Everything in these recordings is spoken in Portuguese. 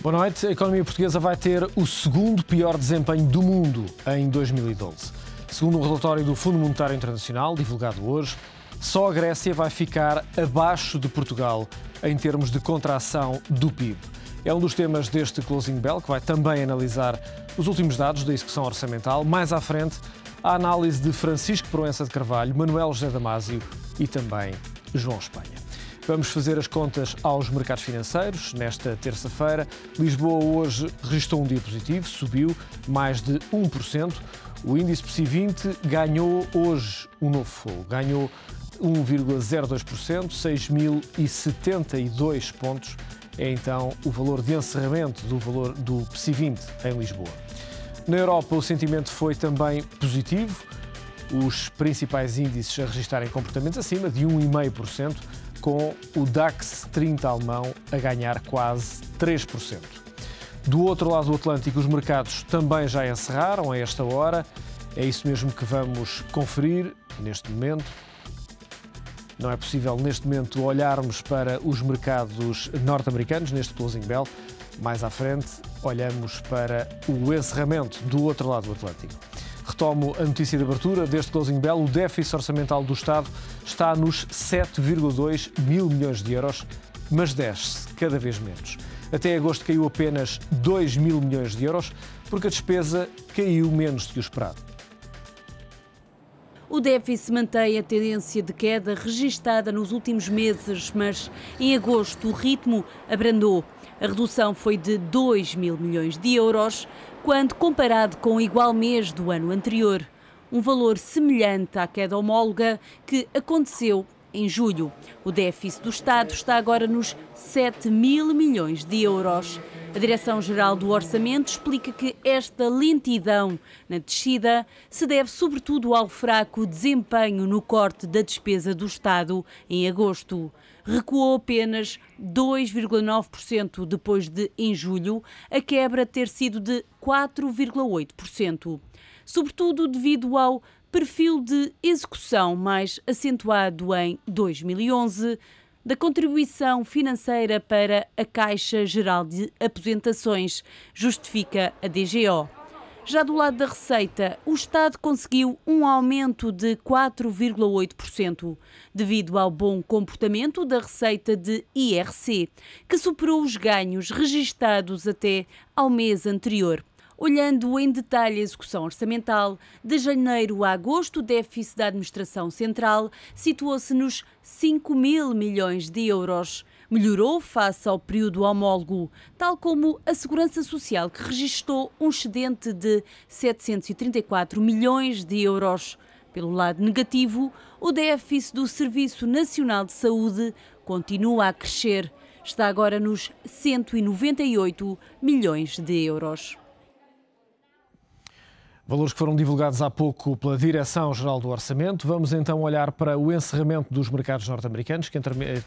Boa noite. A economia portuguesa vai ter o segundo pior desempenho do mundo em 2012. Segundo um relatório do Fundo Monetário Internacional, divulgado hoje, só a Grécia vai ficar abaixo de Portugal em termos de contração do PIB. É um dos temas deste Closing Bell, que vai também analisar os últimos dados da execução orçamental. Mais à frente, a análise de Francisco Proença de Carvalho, Manuel José Damásio e também João Espanha. Vamos fazer as contas aos mercados financeiros. Nesta terça-feira, Lisboa hoje registrou um dia positivo, subiu mais de 1%. O índice PSI 20 ganhou hoje um novo fogo, ganhou 1,02%, 6.072 pontos. É então o valor de encerramento do valor do PSI 20 em Lisboa. Na Europa, o sentimento foi também positivo. Os principais índices a registarem comportamentos acima de 1,5%, com o DAX 30 alemão a ganhar quase 3%. Do outro lado do Atlântico, os mercados também já encerraram a esta hora. É isso mesmo que vamos conferir neste momento. Não é possível, neste momento, olharmos para os mercados norte-americanos neste Closing Bell. Mais à frente, olhamos para o encerramento do outro lado do Atlântico. Retomo a notícia de abertura deste Closing Bell. O déficit orçamental do Estado está nos 7,2 mil milhões de euros, mas desce cada vez menos. Até agosto caiu apenas 2 mil milhões de euros, porque a despesa caiu menos do que o esperado. O déficit mantém a tendência de queda registada nos últimos meses, mas em agosto o ritmo abrandou. A redução foi de 2 mil milhões de euros, quando comparado com o igual mês do ano anterior. Um valor semelhante à queda homóloga que aconteceu em julho. O déficit do Estado está agora nos 7 mil milhões de euros. A Direção-Geral do Orçamento explica que esta lentidão na descida se deve sobretudo ao fraco desempenho no corte da despesa do Estado em agosto. Recuou apenas 2,9% depois de, em julho, a quebra ter sido de 4,8%. Sobretudo devido ao perfil de execução mais acentuado em 2011, da contribuição financeira para a Caixa Geral de Aposentações, justifica a DGO. Já do lado da receita, o Estado conseguiu um aumento de 4,8%, devido ao bom comportamento da receita de IRC, que superou os ganhos registados até ao mês anterior. Olhando em detalhe a execução orçamental, de janeiro a agosto, o déficit da Administração Central situou-se nos 5 mil milhões de euros. Melhorou face ao período homólogo, tal como a Segurança Social, que registrou um excedente de 734 milhões de euros. Pelo lado negativo, o déficit do Serviço Nacional de Saúde continua a crescer. Está agora nos 198 milhões de euros. Valores que foram divulgados há pouco pela Direção-Geral do Orçamento. Vamos então olhar para o encerramento dos mercados norte-americanos, que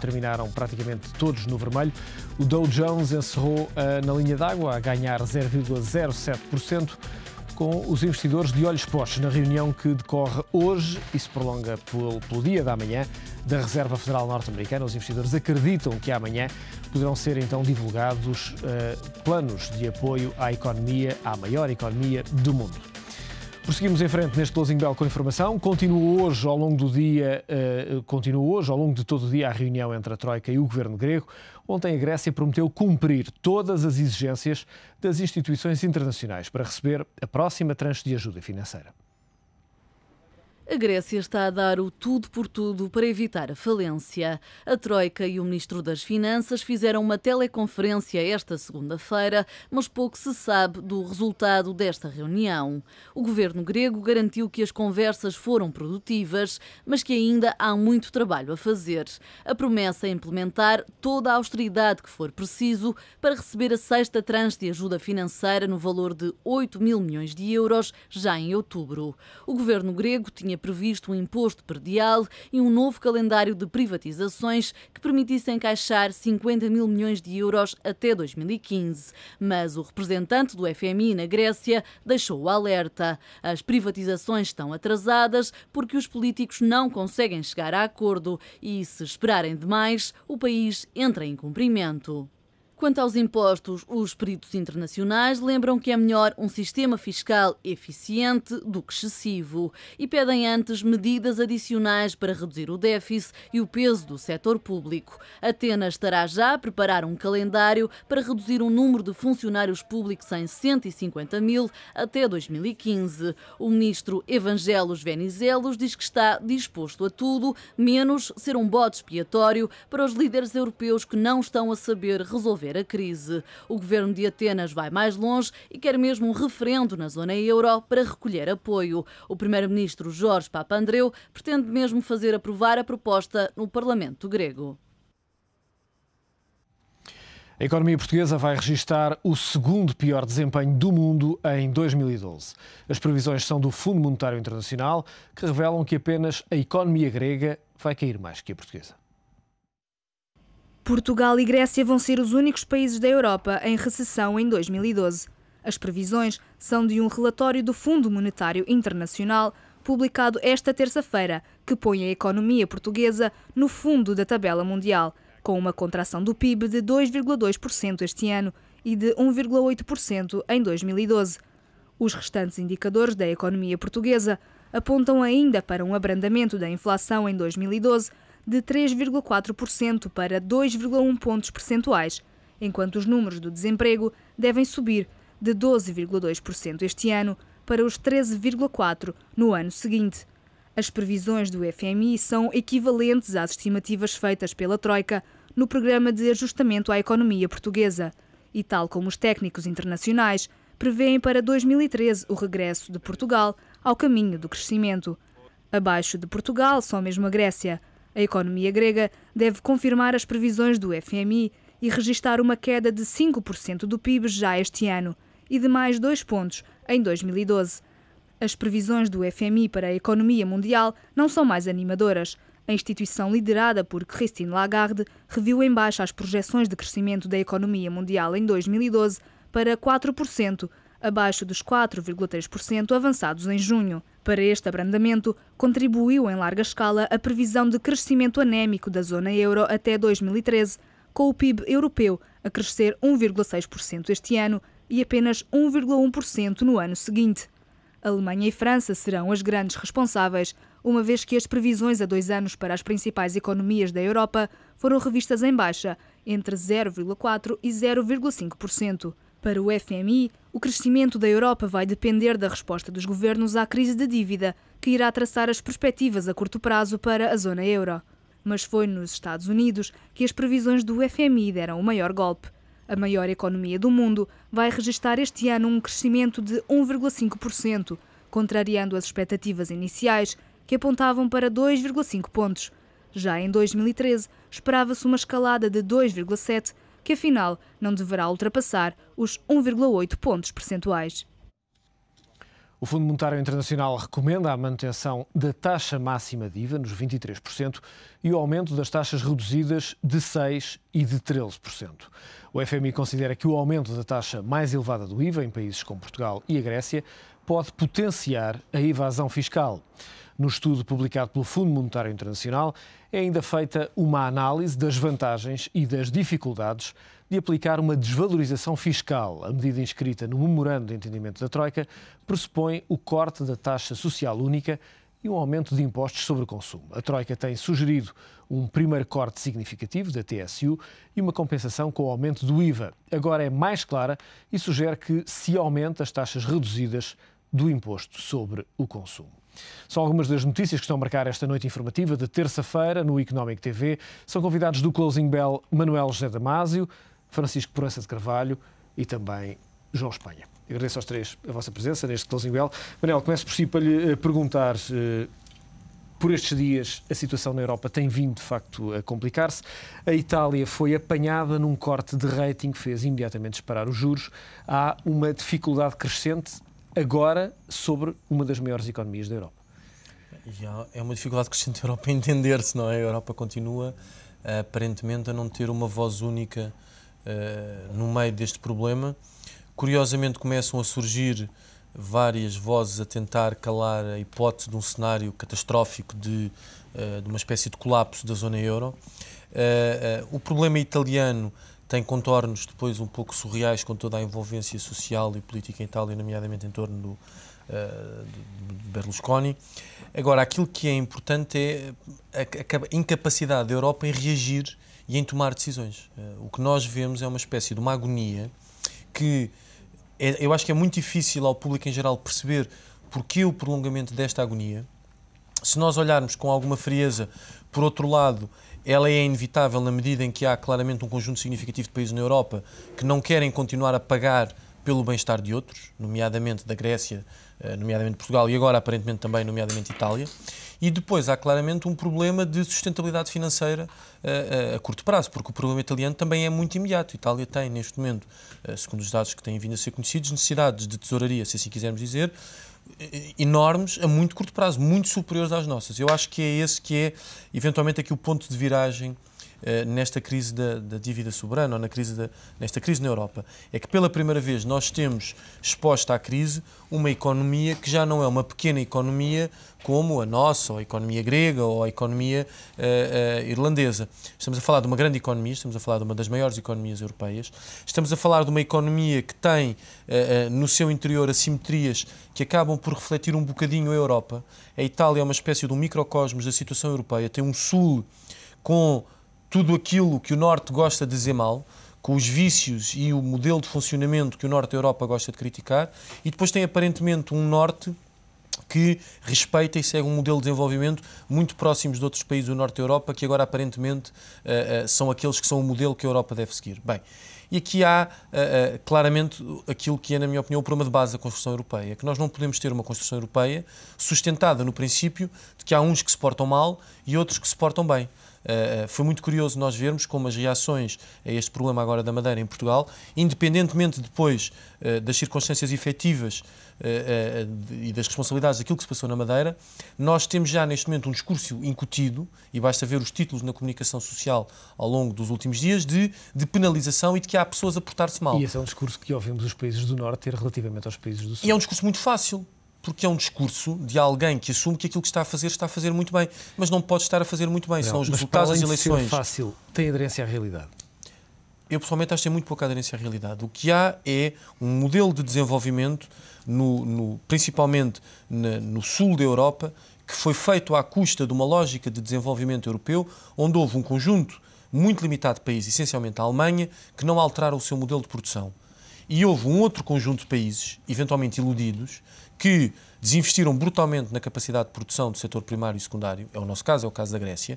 terminaram praticamente todos no vermelho. O Dow Jones encerrou na linha d'água a ganhar 0,07%, com os investidores de olhos postos na reunião que decorre hoje e se prolonga pelo dia da manhã da Reserva Federal Norte-Americana. Os investidores acreditam que amanhã poderão ser então divulgados planos de apoio à economia, à maior economia do mundo. Prosseguimos em frente neste Closing Bell com informação. Continua hoje, ao longo de todo o dia, a reunião entre a Troika e o governo grego. Ontem a Grécia prometeu cumprir todas as exigências das instituições internacionais para receber a próxima tranche de ajuda financeira. A Grécia está a dar o tudo por tudo para evitar a falência. A Troika e o Ministro das Finanças fizeram uma teleconferência esta segunda-feira, mas pouco se sabe do resultado desta reunião. O governo grego garantiu que as conversas foram produtivas, mas que ainda há muito trabalho a fazer. A promessa é implementar toda a austeridade que for preciso para receber a sexta tranche de ajuda financeira no valor de 8 mil milhões de euros já em outubro. O governo grego tinha previsto um imposto predial e um novo calendário de privatizações que permitisse encaixar 50 mil milhões de euros até 2015. Mas o representante do FMI na Grécia deixou o alerta. As privatizações estão atrasadas porque os políticos não conseguem chegar a acordo e, se esperarem demais, o país entra em cumprimento. Quanto aos impostos, os peritos internacionais lembram que é melhor um sistema fiscal eficiente do que excessivo e pedem antes medidas adicionais para reduzir o déficit e o peso do setor público. Atenas estará já a preparar um calendário para reduzir o número de funcionários públicos em 150 mil até 2015. O ministro Evangelos Venizelos diz que está disposto a tudo, menos ser um bode expiatório para os líderes europeus que não estão a saber resolver a crise. O governo de Atenas vai mais longe e quer mesmo um referendo na zona euro para recolher apoio. O primeiro-ministro Jorge Papandreou pretende mesmo fazer aprovar a proposta no Parlamento grego. A economia portuguesa vai registrar o segundo pior desempenho do mundo em 2012. As previsões são do Fundo Monetário Internacional, que revelam que apenas a economia grega vai cair mais que a portuguesa. Portugal e Grécia vão ser os únicos países da Europa em recessão em 2012. As previsões são de um relatório do Fundo Monetário Internacional, publicado esta terça-feira, que põe a economia portuguesa no fundo da tabela mundial, com uma contração do PIB de 2,2% este ano e de 1,8% em 2012. Os restantes indicadores da economia portuguesa apontam ainda para um abrandamento da inflação em 2012 de 3,4% para 2,1 pontos percentuais, enquanto os números do desemprego devem subir de 12,2% este ano para os 13,4% no ano seguinte. As previsões do FMI são equivalentes às estimativas feitas pela Troika no Programa de Ajustamento à Economia Portuguesa e, tal como os técnicos internacionais, prevêem para 2013 o regresso de Portugal ao caminho do crescimento. Abaixo de Portugal, só mesmo a Grécia. A economia grega deve confirmar as previsões do FMI e registrar uma queda de 5% do PIB já este ano e de mais 2 pontos em 2012. As previsões do FMI para a economia mundial não são mais animadoras. A instituição liderada por Christine Lagarde reviu em baixa as projeções de crescimento da economia mundial em 2012 para 4%, abaixo dos 4,3% avançados em junho. Para este abrandamento, contribuiu em larga escala a previsão de crescimento anémico da zona euro até 2013, com o PIB europeu a crescer 1,6% este ano e apenas 1,1% no ano seguinte. Alemanha e França serão as grandes responsáveis, uma vez que as previsões a 2 anos para as principais economias da Europa foram revistas em baixa, entre 0,4% e 0,5%. Para o FMI, o crescimento da Europa vai depender da resposta dos governos à crise de dívida, que irá traçar as perspectivas a curto prazo para a zona euro. Mas foi nos Estados Unidos que as previsões do FMI deram o maior golpe. A maior economia do mundo vai registrar este ano um crescimento de 1,5%, contrariando as expectativas iniciais, que apontavam para 2,5 pontos. Já em 2013, esperava-se uma escalada de 2,7%, que afinal não deverá ultrapassar os 1,8 pontos percentuais. O Fundo Monetário Internacional recomenda a manutenção da taxa máxima de IVA nos 23% e o aumento das taxas reduzidas de 6% e de 13%. O FMI considera que o aumento da taxa mais elevada do IVA em países como Portugal e a Grécia pode potenciar a evasão fiscal. No estudo publicado pelo Fundo Monetário Internacional, é ainda feita uma análise das vantagens e das dificuldades de aplicar uma desvalorização fiscal. A medida inscrita no Memorando de Entendimento da Troika pressupõe o corte da taxa social única e um aumento de impostos sobre o consumo. A Troika tem sugerido um primeiro corte significativo da TSU e uma compensação com o aumento do IVA. Agora é mais clara e sugere que se aumente as taxas reduzidas do imposto sobre o consumo. São algumas das notícias que estão a marcar esta noite informativa de terça-feira no Económico TV. São convidados do Closing Bell Manuel José Damásio, Francisco Proença de Carvalho e também João Espanha. Agradeço aos três a vossa presença neste Closing Bell. Manuel, começo por si para lhe perguntar, por estes dias a situação na Europa tem vindo de facto a complicar-se. A Itália foi apanhada num corte de rating que fez imediatamente disparar os juros. Há uma dificuldade crescente agora sobre uma das maiores economias da Europa. É uma dificuldade crescente da Europa entender-se, não é? A Europa continua aparentemente a não ter uma voz única no meio deste problema. Curiosamente começam a surgir várias vozes a tentar calar a hipótese de um cenário catastrófico de uma espécie de colapso da zona euro. O problema italiano tem contornos depois um pouco surreais com toda a envolvência social e política em Itália, nomeadamente em torno do Berlusconi. Agora, aquilo que é importante é a incapacidade da Europa em reagir e em tomar decisões. O que nós vemos é uma espécie de uma agonia que eu acho que é muito difícil ao público em geral perceber porquê o prolongamento desta agonia. Se nós olharmos com alguma frieza, por outro lado, ela é inevitável na medida em que há claramente um conjunto significativo de países na Europa que não querem continuar a pagar pelo bem-estar de outros, nomeadamente da Grécia, nomeadamente Portugal e agora aparentemente também nomeadamente Itália. E depois há claramente um problema de sustentabilidade financeira a curto prazo, porque o problema italiano também é muito imediato. A Itália tem neste momento, segundo os dados que têm vindo a ser conhecidos, necessidades de tesouraria, se assim quisermos dizer, enormes a muito curto prazo, muito superiores às nossas. Eu acho que é esse que é eventualmente aqui o ponto de viragem nesta crise da dívida soberana, ou nesta crise na Europa. É que pela primeira vez nós temos exposta à crise uma economia que já não é uma pequena economia como a nossa, ou a economia grega, ou a economia irlandesa. Estamos a falar de uma grande economia, estamos a falar de uma das maiores economias europeias, estamos a falar de uma economia que tem no seu interior assimetrias que acabam por refletir um bocadinho a Europa. A Itália é uma espécie de um microcosmos da situação europeia, tem um sul com tudo aquilo que o Norte gosta de dizer mal, com os vícios e o modelo de funcionamento que o Norte da Europa gosta de criticar, e depois tem aparentemente um Norte que respeita e segue um modelo de desenvolvimento muito próximos de outros países do Norte da Europa, que agora aparentemente são aqueles que são o modelo que a Europa deve seguir. Bem, e aqui há claramente aquilo que é, na minha opinião, o problema de base da construção europeia, que nós não podemos ter uma construção europeia sustentada no princípio de que há uns que se portam mal e outros que se portam bem. Foi muito curioso nós vermos como as reações a este problema agora da Madeira em Portugal, independentemente depois das circunstâncias efetivas e das responsabilidades daquilo que se passou na Madeira, nós temos já neste momento um discurso incutido, e basta ver os títulos na comunicação social ao longo dos últimos dias, de penalização e de que há pessoas a portar-se mal. E esse é um discurso que ouvimos os países do Norte ter relativamente aos países do Sul. E é um discurso muito fácil, porque é um discurso de alguém que assume que aquilo que está a fazer muito bem, mas não pode estar a fazer muito bem. São os resultados das eleições. Mas fácil, tem aderência à realidade? Eu pessoalmente acho que tem muito pouca aderência à realidade. O que há é um modelo de desenvolvimento, principalmente no sul da Europa, que foi feito à custa de uma lógica de desenvolvimento europeu, onde houve um conjunto muito limitado de países, essencialmente a Alemanha, que não alteraram o seu modelo de produção. E houve um outro conjunto de países, eventualmente iludidos, que desinvestiram brutalmente na capacidade de produção do setor primário e secundário, é o nosso caso, é o caso da Grécia,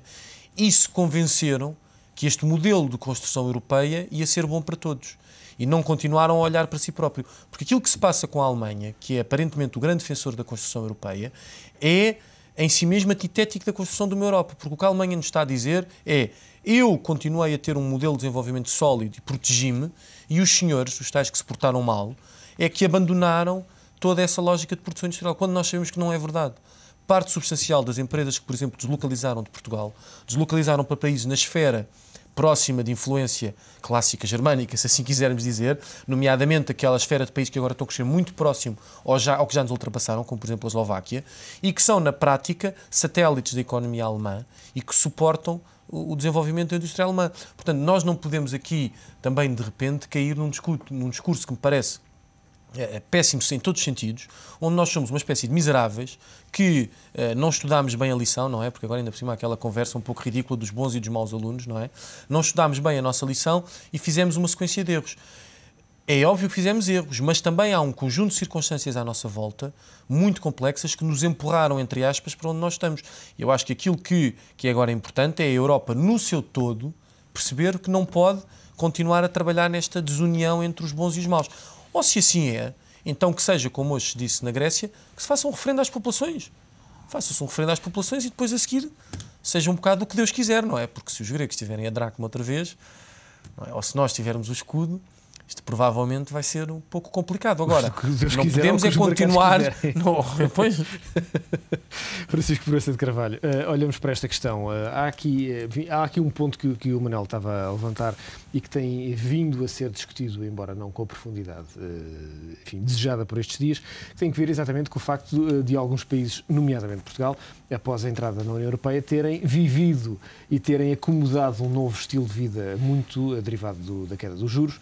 e se convenceram que este modelo de construção europeia ia ser bom para todos. E não continuaram a olhar para si próprio. Porque aquilo que se passa com a Alemanha, que é aparentemente o grande defensor da construção europeia, é em si mesmo antitético da construção de uma Europa. Porque o que a Alemanha nos está a dizer é: eu continuei a ter um modelo de desenvolvimento sólido e protegi-me, e os senhores, os tais que se portaram mal, é que abandonaram toda essa lógica de produção industrial, quando nós sabemos que não é verdade. Parte substancial das empresas que, por exemplo, deslocalizaram de Portugal, deslocalizaram para países na esfera próxima de influência clássica germânica, se assim quisermos dizer, nomeadamente aquela esfera de países que agora estão a crescer muito próximo ao que já nos ultrapassaram, como por exemplo a Eslováquia, e que são, na prática, satélites da economia alemã e que suportam o desenvolvimento da indústria alemã. Portanto, nós não podemos aqui também, de repente, cair num discurso que me parece péssimo em todos os sentidos, onde nós somos uma espécie de miseráveis que não estudámos bem a lição, não é? Porque agora ainda por cima há aquela conversa um pouco ridícula dos bons e dos maus alunos, não é? Não estudámos bem a nossa lição e fizemos uma sequência de erros. É óbvio que fizemos erros, mas também há um conjunto de circunstâncias à nossa volta muito complexas que nos empurraram, entre aspas, para onde nós estamos. Eu acho que aquilo que é agora importante é a Europa, no seu todo, perceber que não pode continuar a trabalhar nesta desunião entre os bons e os maus. Ou se assim é, então que seja, como hoje se disse na Grécia, que se faça um referendo às populações. Faça-se um referendo às populações e depois a seguir seja um bocado do que Deus quiser, não é? Porque se os gregos tiverem a dracma outra vez, não é? Ou se nós tivermos o escudo, isto provavelmente vai ser um pouco complicado. Agora, não quiser, podemos continuar... Não, pois... Francisco Proença de Carvalho, olhamos para esta questão. Há aqui um ponto que o Manuel estava a levantar e que tem vindo a ser discutido, embora não com a profundidade desejada por estes dias, que tem que ver exatamente com o facto de alguns países, nomeadamente Portugal, após a entrada na União Europeia, terem vivido e terem acomodado um novo estilo de vida muito derivado da queda dos juros